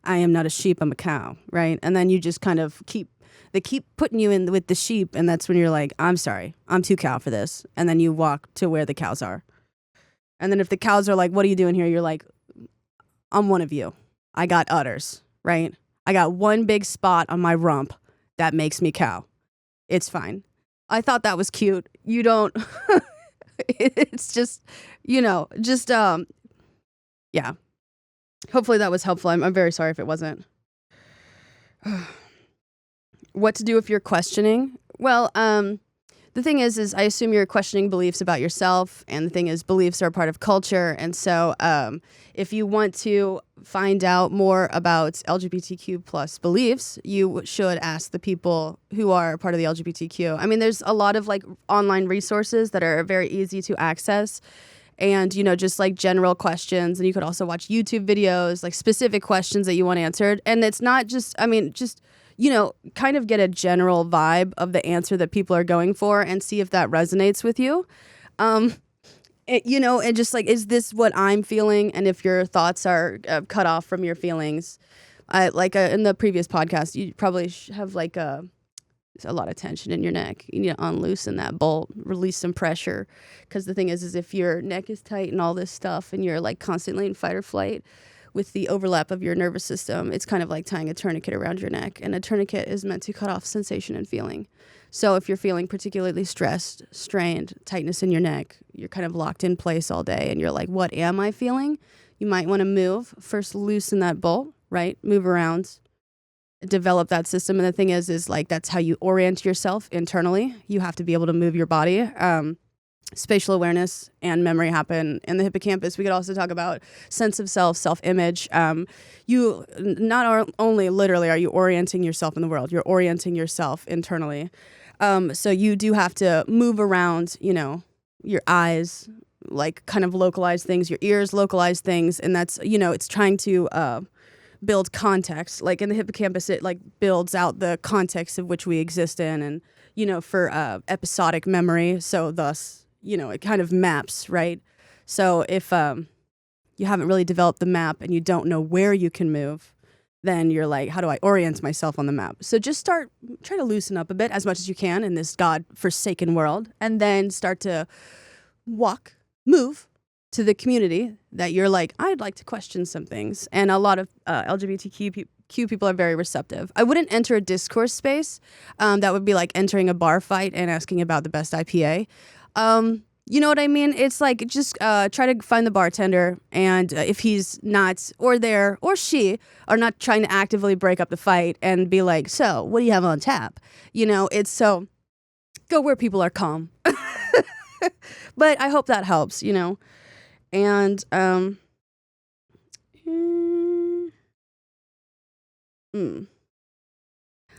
I am not a sheep, I'm a cow, right? And then you just kind of keep putting you in with the sheep, and that's when you're like, I'm sorry, I'm too cow for this. And then you walk to where the cows are. And then if the cows are like, what are you doing here? You're like, I'm one of you. I got udders, right? I got one big spot on my rump that makes me cow. It's fine. I thought that was cute. You don't, it's just, yeah. Hopefully that was helpful. I'm very sorry if it wasn't. What to do if you're questioning? Well, the thing is I assume you're questioning beliefs about yourself, and the thing is beliefs are a part of culture, and so if you want to find out more about LGBTQ plus beliefs, you should ask the people who are part of the LGBTQ. I mean, there's a lot of like online resources that are very easy to access, and just like general questions, and you could also watch YouTube videos, like specific questions that you want answered, and it's not just, I mean, just kind of get a general vibe of the answer that people are going for and see if that resonates with you. And just like, is this what I'm feeling? And if your thoughts are cut off from your feelings, in the previous podcast, you probably have like a lot of tension in your neck. You need to unloosen that bolt, release some pressure. Because the thing is if your neck is tight and all this stuff and you're like constantly in fight or flight, with the overlap of your nervous system, it's kind of like tying a tourniquet around your neck. And a tourniquet is meant to cut off sensation and feeling. So if you're feeling particularly stressed, strained, tightness in your neck, you're kind of locked in place all day and you're like, what am I feeling? You might want to move. First, loosen that bolt, right? Move around, develop that system. And the thing is like, that's how you orient yourself internally. You have to be able to move your body. Spatial awareness and memory happen in the hippocampus. We could also talk about sense of self, self-image. You not only literally are you orienting yourself in the world, you're orienting yourself internally. So you do have to move around, your eyes, like kind of localize things, your ears localize things. And that's, it's trying to build context. Like in the hippocampus, it like builds out the context of which we exist in and, for episodic memory. So thus, it kind of maps, right? So if you haven't really developed the map and you don't know where you can move, then you're like, how do I orient myself on the map? So just try to loosen up a bit as much as you can in this God-forsaken world, and then start to move to the community that you're like, I'd like to question some things. And a lot of LGBTQ people are very receptive. I wouldn't enter a discourse space. That would be like entering a bar fight and asking about the best IPA. You know what I mean? It's like just try to find the bartender, and if he's not, or there, or she are not trying to actively break up the fight and be like, so what do you have on tap? It's so go where people are calm. But I hope that helps, and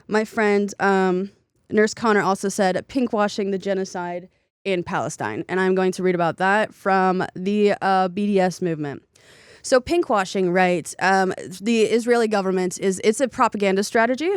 my friend Nurse Connor also said pinkwashing the genocide in Palestine. And I'm going to read about that from the BDS movement. So pinkwashing, right? The Israeli government it's a propaganda strategy.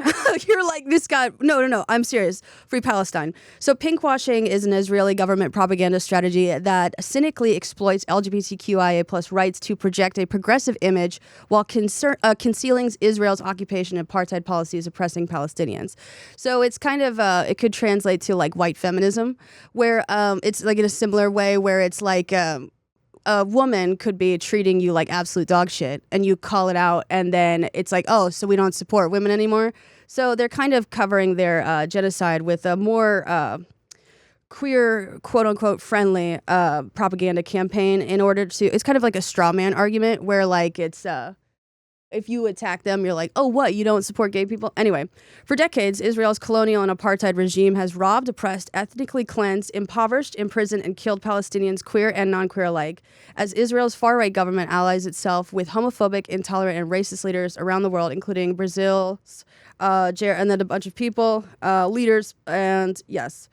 You're like, this guy, no, I'm serious. Free Palestine. So pinkwashing is an Israeli government propaganda strategy that cynically exploits LGBTQIA plus rights to project a progressive image while concealing Israel's occupation and apartheid policies oppressing Palestinians. So it's kind of, it could translate to like white feminism, where it's like in a similar way where it's like, a woman could be treating you like absolute dog shit and you call it out, and then it's like, oh, so we don't support women anymore. So they're kind of covering their genocide with a more queer, quote unquote, friendly propaganda campaign in order to, it's kind of like a straw man argument where like it's, if you attack them, you're like, oh, what? You don't support gay people? Anyway, for decades, Israel's colonial and apartheid regime has robbed, oppressed, ethnically cleansed, impoverished, imprisoned, and killed Palestinians, queer and non-queer alike, as Israel's far-right government allies itself with homophobic, intolerant, and racist leaders around the world, including Brazil's, and then a bunch of people, leaders, and yes.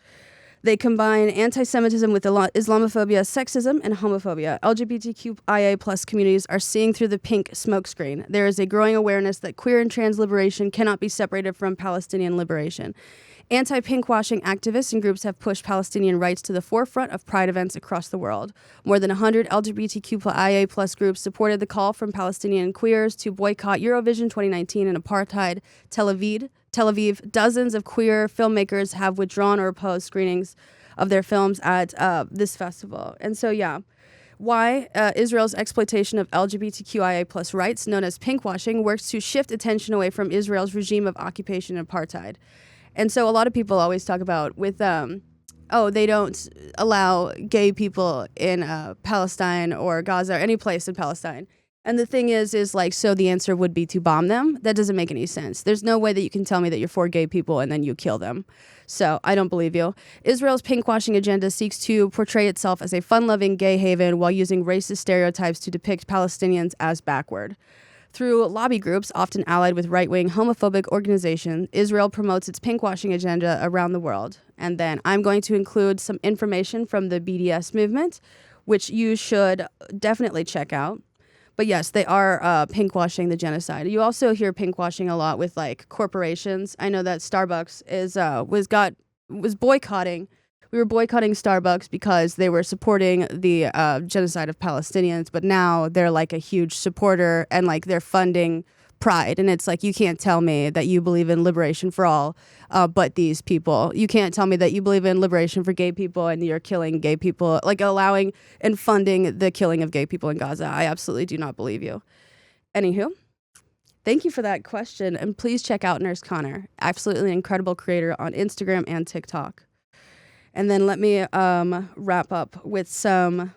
They combine anti-Semitism with Islamophobia, sexism, and homophobia. LGBTQIA plus communities are seeing through the pink smokescreen. There is a growing awareness that queer and trans liberation cannot be separated from Palestinian liberation. Anti-pinkwashing activists and groups have pushed Palestinian rights to the forefront of pride events across the world. More than 100 LGBTQIA plus groups supported the call from Palestinian queers to boycott Eurovision 2019 in apartheid Tel Aviv. Dozens of queer filmmakers have withdrawn or opposed screenings of their films at this festival. And so, yeah, why Israel's exploitation of LGBTQIA plus rights, known as pinkwashing, works to shift attention away from Israel's regime of occupation and apartheid. And so a lot of people always talk about with, they don't allow gay people in Palestine or Gaza or any place in Palestine. And the thing is like, so the answer would be to bomb them? That doesn't make any sense. There's no way that you can tell me that you're for gay people and then you kill them. So I don't believe you. Israel's pinkwashing agenda seeks to portray itself as a fun-loving gay haven while using racist stereotypes to depict Palestinians as backward. Through lobby groups, often allied with right-wing homophobic organizations, Israel promotes its pinkwashing agenda around the world. And then I'm going to include some information from the BDS movement, which you should definitely check out. But yes, they are pinkwashing the genocide. You also hear pinkwashing a lot with like corporations. I know that Starbucks was boycotting. We were boycotting Starbucks because they were supporting the genocide of Palestinians. But now they're like a huge supporter and like they're funding Pride. And it's like, you can't tell me that you believe in liberation for all, but these people. You can't tell me that you believe in liberation for gay people and you're killing gay people, like allowing and funding the killing of gay people in Gaza. I absolutely do not believe you. Anywho, thank you for that question. And please check out Nurse Connor, absolutely incredible creator on Instagram and TikTok. And then let me wrap up with some.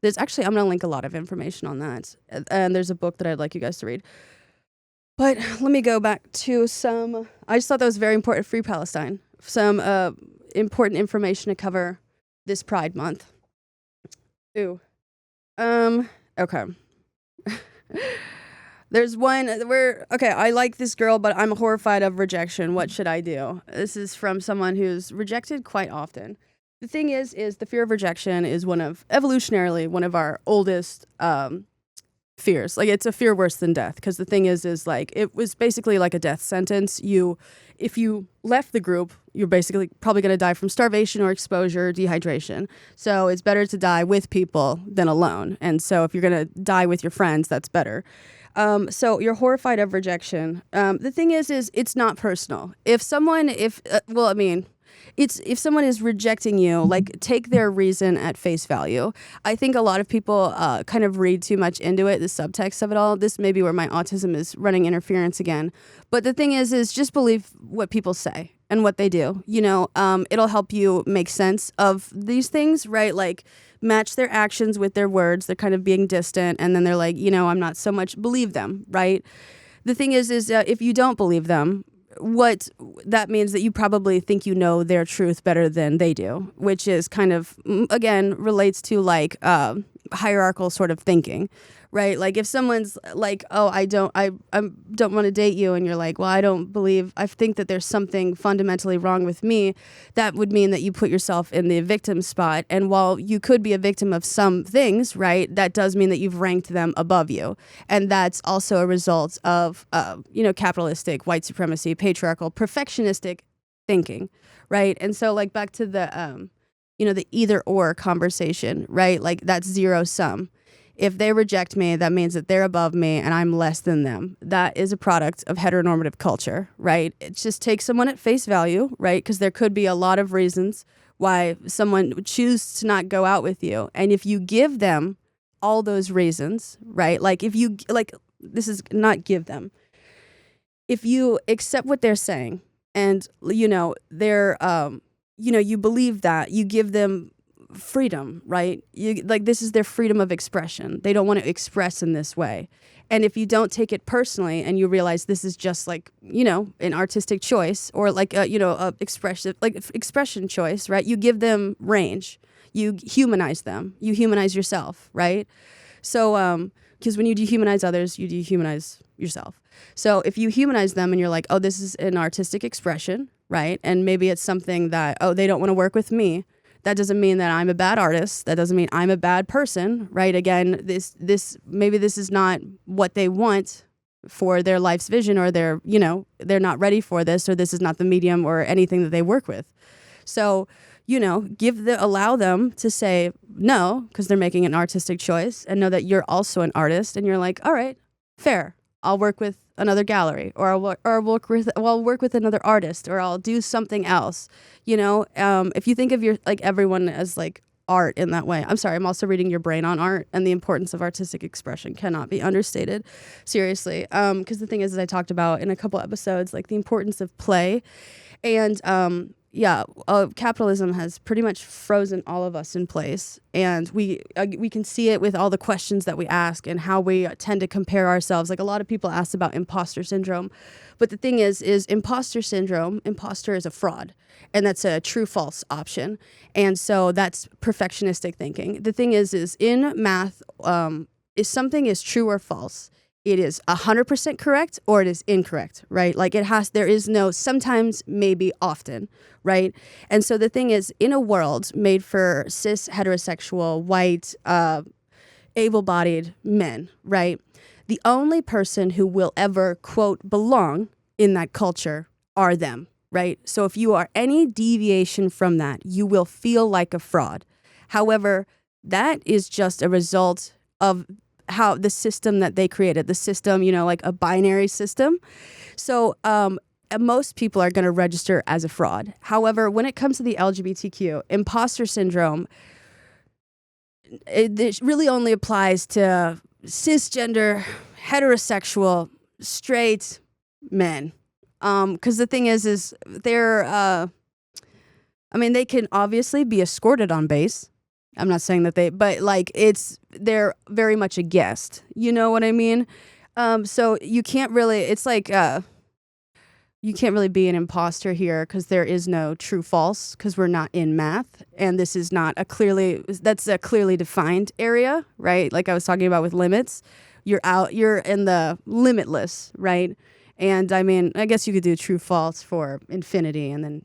I'm going to link a lot of information on that. And there's a book that I'd like you guys to read. But let me go back to some. I just thought that was very important. Free Palestine. Some important information to cover this Pride Month. Ooh. Okay. There's one where, okay, I like this girl, but I'm horrified of rejection. What should I do? This is from someone who's rejected quite often. The thing is the fear of rejection is evolutionarily one of our oldest fears. Like, it's a fear worse than death, because the thing is like, it was basically like a death sentence. If you left the group, you're basically probably going to die from starvation or exposure, dehydration. So it's better to die with people than alone. And so if you're going to die with your friends, that's better. So you're horrified of rejection. The thing is it's not personal. If someone is rejecting you, like, take their reason at face value. I think a lot of people kind of read too much into it, the subtext of it all. This may be where my autism is running interference again. But the thing is just believe what people say and what they do. It'll help you make sense of these things, right? Like, match their actions with their words. They're kind of being distant, and then they're like, I'm not so much believe them, right? The thing is if you don't believe them, what that means that you probably think you know their truth better than they do, which is kind of, again, relates to like hierarchical sort of thinking, right? Like, if someone's like, oh, I don't want to date you, and you're like, well, I think that there's something fundamentally wrong with me, that would mean that you put yourself in the victim spot. And while you could be a victim of some things, right, that does mean that you've ranked them above you. And that's also a result of, capitalistic, white supremacy, patriarchal, perfectionistic thinking, right? And so, like, back to the, the either or conversation, right? Like, that's zero sum. If they reject me, that means that they're above me and I'm less than them. That is a product of heteronormative culture, right? It just takes someone at face value, right? Because there could be a lot of reasons why someone would choose to not go out with you. And if you give them all those reasons, right? Like, if you, like, this is not give them. If you accept what they're saying and, they're, you believe that, you give them freedom, right? This is their freedom of expression. They don't want to express in this way. And if you don't take it personally and you realize this is just like, an artistic choice or like, a expression choice, right? You give them range. You humanize them. You humanize yourself, right? So, because when you dehumanize others, you dehumanize yourself. So if you humanize them and you're like, oh, this is an artistic expression, right? And maybe it's something that, oh, they don't want to work with me. That doesn't mean that I'm a bad artist. That doesn't mean I'm a bad person, right? Again, maybe this is not what they want for their life's vision, or they're not ready for this, or this is not the medium or anything that they work with. So, allow them to say no, because they're making an artistic choice, and know that you're also an artist, and you're like, all right, fair. I'll work with another gallery, or I'll work with another artist, or I'll do something else. If you think of everyone as like art in that way. I'm sorry, I'm also reading your brain on art, and the importance of artistic expression cannot be understated. Seriously. Because the thing is, as I talked about in a couple episodes, like the importance of play. And, capitalism has pretty much frozen all of us in place, and we can see it with all the questions that we ask and how we tend to compare ourselves. Like a lot of people ask about imposter syndrome, but the thing is imposter syndrome. Imposter is a fraud, and that's a true-false option, and so that's perfectionistic thinking. The thing is in math, if something is true or false, it is 100% correct or it is incorrect, right? Like there is no sometimes, maybe, often, right? And so the thing is, in a world made for cis, heterosexual, white, able-bodied men, right? The only person who will ever, quote, belong in that culture are them, right? So if you are any deviation from that, you will feel like a fraud. However, that is just a result of how the system that they created, the system, like a binary system. So most people are going to register as a fraud. However, when it comes to the LGBTQ, imposter syndrome, it really only applies to cisgender, heterosexual, straight men. Because the thing is they're, they can obviously be escorted on base. I'm not saying that but like they're very much a guest. You know what I mean? So you can't really, it's like, you can't really be an imposter here because there is no true false because we're not in math. And this is not that's a clearly defined area, right? Like I was talking about with limits, you're in the limitless, right? And I guess you could do true false for infinity and then,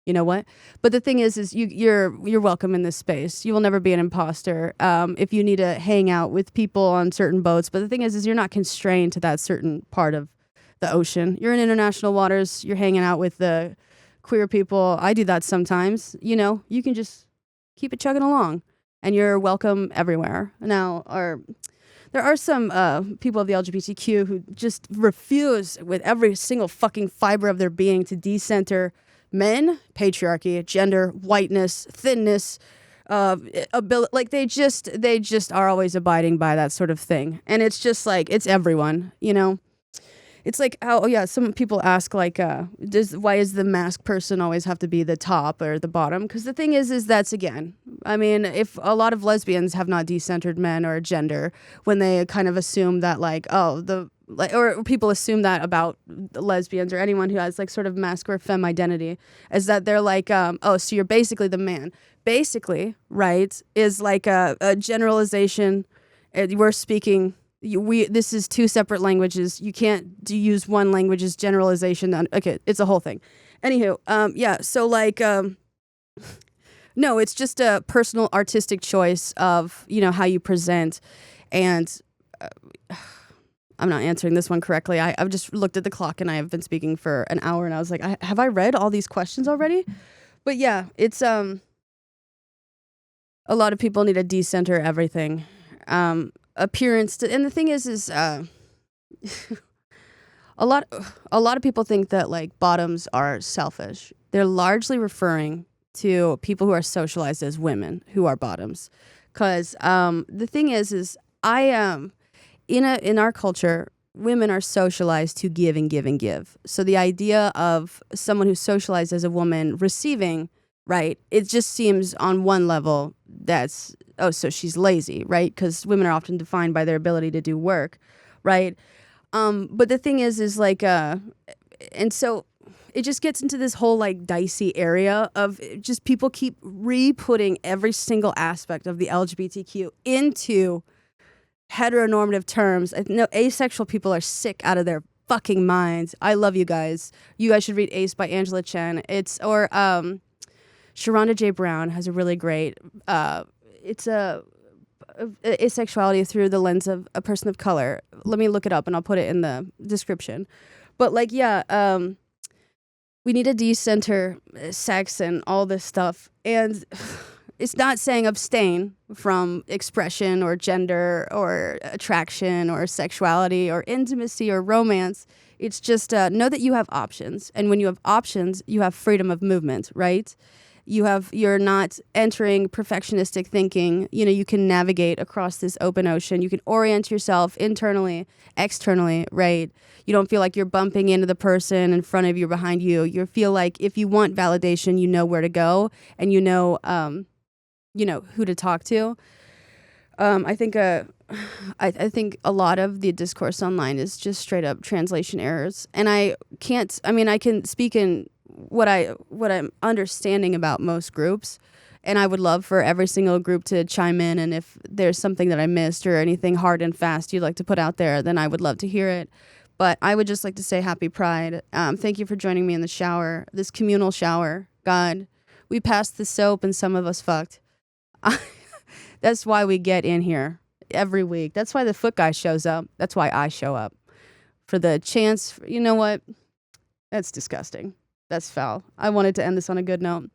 you know what? But the thing is you're welcome in this space. You will never be an imposter if you need to hang out with people on certain boats. But the thing is you're not constrained to that certain part of the ocean. You're in international waters. You're hanging out with the queer people. I do that sometimes. You can just keep it chugging along, and you're welcome everywhere. Now, there are some people of the LGBTQ who just refuse with every single fucking fiber of their being to decenter men, patriarchy, gender, whiteness, thinness, ability. Like they just are always abiding by that sort of thing. And it's just like, it's everyone, It's like some people ask like, why is the masked person always have to be the top or the bottom? Because the thing is that's again, if a lot of lesbians have not decentered men or gender when they kind of assume that like, or people assume that about lesbians or anyone who has like sort of masc or femme identity is that they're like, so you're basically the man. Basically, right, is like a generalization. We're speaking. This is two separate languages. You can't use one language as generalization. Okay, it's a whole thing. Anywho, so like, no, it's just a personal artistic choice of, how you present. And I'm not answering this one correctly. I've just looked at the clock and I have been speaking for an hour and I was like, have I read all these questions already? But yeah, it's, a lot of people need to decenter everything. Appearance and the thing is a lot of people think that like bottoms are selfish. They're largely referring to people who are socialized as women who are bottoms, because the thing is in our culture, women are socialized to give and give and give. So the idea of someone who's socialized as a woman receiving, right, it just seems on one level that's, so she's lazy, right? Because women are often defined by their ability to do work, right? But the thing is like, and so it just gets into this whole like dicey area of just people keep re-putting every single aspect of the LGBTQ into heteronormative terms. I know asexual people are sick out of their fucking minds. I love you guys. You guys should read Ace by Angela Chen. Sherronda J. Brown has a really great, it's asexuality through the lens of a person of color. Let me look it up and I'll put it in the description. But like, we need to decenter sex and all this stuff. And it's not saying abstain from expression or gender or attraction or sexuality or intimacy or romance. It's just know that you have options. And when you have options, you have freedom of movement, right? You're not entering perfectionistic thinking. You know, you can navigate across this open ocean. You can orient yourself internally, externally, right? You don't feel like you're bumping into the person in front of you or behind you. You feel like if you want validation, you know where to go and you know who to talk to. I think I think a lot of the discourse online is just straight up translation errors, and I can speak in what I'm understanding about most groups, and I would love for every single group to chime in, and if there's something that I missed or anything hard and fast you'd like to put out there, then I would love to hear it. But I would just like to say happy Pride. Thank you for joining me in the shower, this communal shower. God, we passed the soap and some of us fucked. That's why we get in here every week. That's why the foot guy shows up. That's why I show up. For the chance, you know what? That's disgusting. That's foul. I wanted to end this on a good note.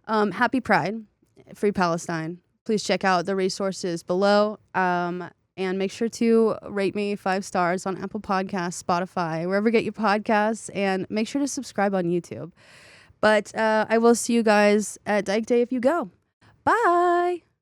Happy Pride. Free Palestine. Please check out the resources below. And make sure to rate me 5 stars on Apple Podcasts, Spotify, wherever you get your podcasts. And make sure to subscribe on YouTube. But I will see you guys at Dyke Day if you go. Bye.